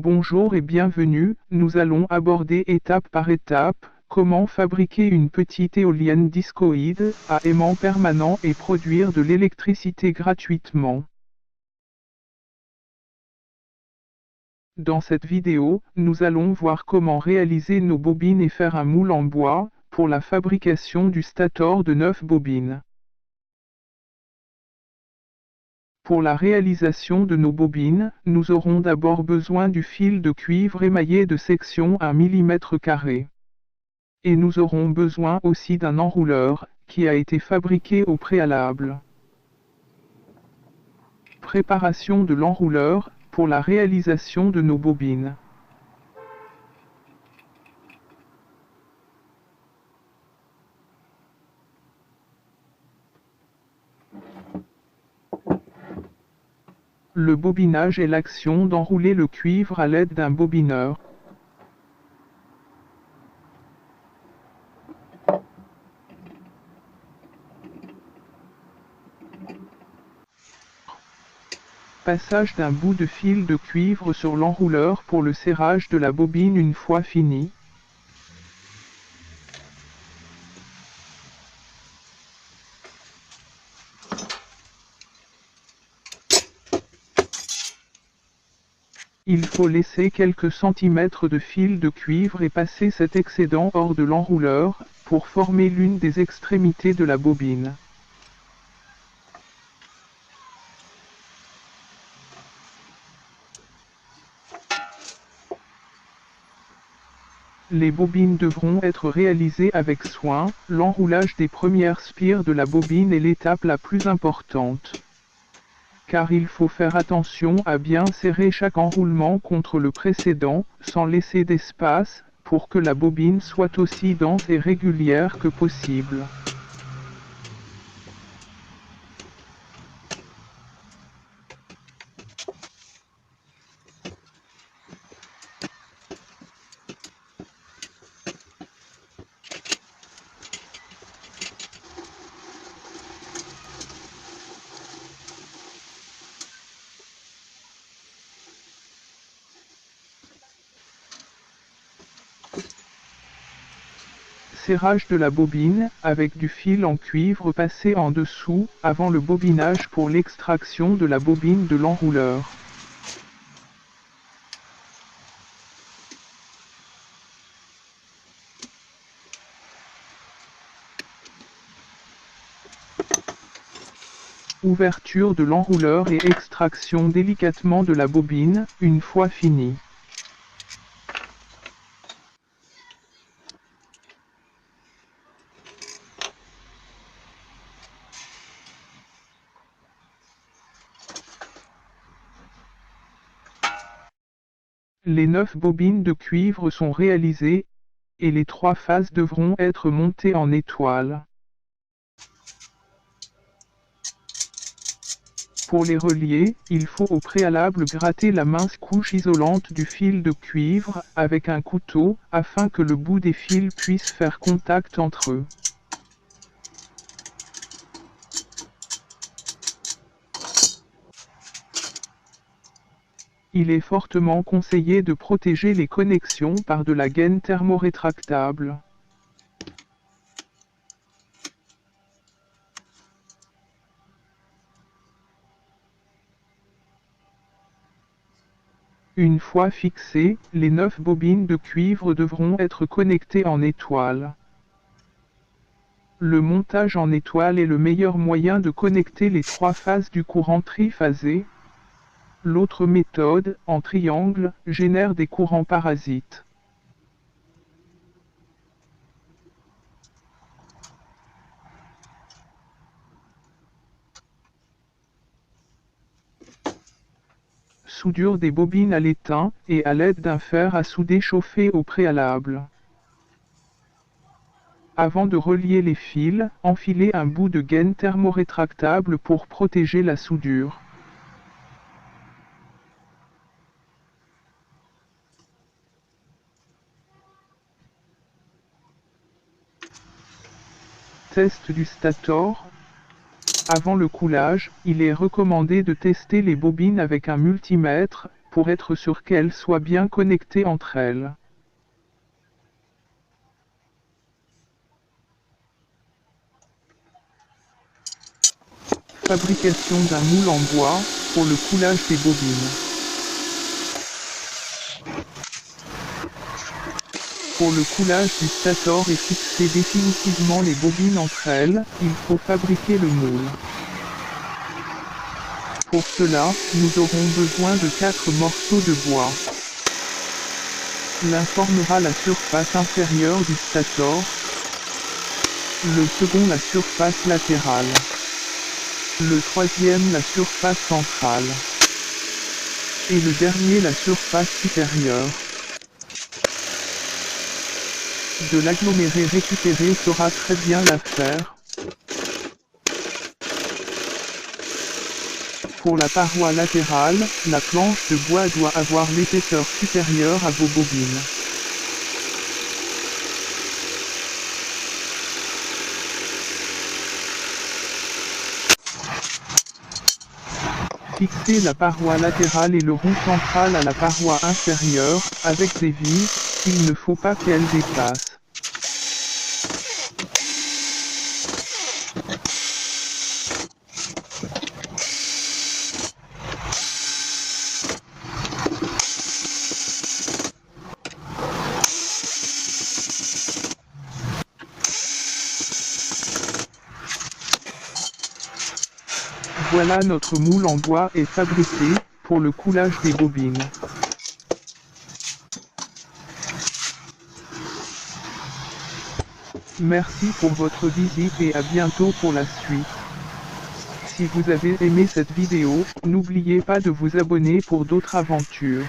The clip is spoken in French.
Bonjour et bienvenue, nous allons aborder étape par étape, comment fabriquer une petite éolienne discoïde, à aimant permanent et produire de l'électricité gratuitement. Dans cette vidéo, nous allons voir comment réaliser nos bobines et faire un moule en bois, pour la fabrication du stator de 9 bobines. Pour la réalisation de nos bobines, nous aurons d'abord besoin du fil de cuivre émaillé de section 1 mm². Et nous aurons besoin aussi d'un enrouleur, qui a été fabriqué au préalable. Préparation de l'enrouleur, pour la réalisation de nos bobines. Le bobinage est l'action d'enrouler le cuivre à l'aide d'un bobineur. Passage d'un bout de fil de cuivre sur l'enrouleur pour le serrage de la bobine une fois fini. Il faut laisser quelques centimètres de fil de cuivre et passer cet excédent hors de l'enrouleur, pour former l'une des extrémités de la bobine. Les bobines devront être réalisées avec soin, l'enroulage des premières spires de la bobine est l'étape la plus importante. Car il faut faire attention à bien serrer chaque enroulement contre le précédent, sans laisser d'espace, pour que la bobine soit aussi dense et régulière que possible. Serrage de la bobine, avec du fil en cuivre passé en dessous, avant le bobinage pour l'extraction de la bobine de l'enrouleur. Ouverture de l'enrouleur et extraction délicatement de la bobine, une fois fini. Les 9 bobines de cuivre sont réalisées, et les 3 faces devront être montées en étoile. Pour les relier, il faut au préalable gratter la mince couche isolante du fil de cuivre avec un couteau, afin que le bout des fils puisse faire contact entre eux. Il est fortement conseillé de protéger les connexions par de la gaine thermorétractable. Une fois fixées, les 9 bobines de cuivre devront être connectées en étoile. Le montage en étoile est le meilleur moyen de connecter les 3 phases du courant triphasé. L'autre méthode, en triangle, génère des courants parasites. Soudure des bobines à l'étain, et à l'aide d'un fer à souder chauffé au préalable. Avant de relier les fils, enfilez un bout de gaine thermorétractable pour protéger la soudure. Test du stator. Avant le coulage, il est recommandé de tester les bobines avec un multimètre, pour être sûr qu'elles soient bien connectées entre elles. Fabrication d'un moule en bois, pour le coulage des bobines. Pour le coulage du stator et fixer définitivement les bobines entre elles, il faut fabriquer le moule. Pour cela, nous aurons besoin de 4 morceaux de bois. L'un formera la surface inférieure du stator, le second la surface latérale, le troisième la surface centrale, et le dernier la surface supérieure. De l'aggloméré récupéré fera très bien l'affaire. Pour la paroi latérale, la planche de bois doit avoir l'épaisseur supérieure à vos bobines. Fixez la paroi latérale et le rond central à la paroi inférieure, avec des vis, il ne faut pas qu'elles dépassent. Voilà, notre moule en bois est fabriqué, pour le coulage des bobines. Merci pour votre visite et à bientôt pour la suite. Si vous avez aimé cette vidéo, n'oubliez pas de vous abonner pour d'autres aventures.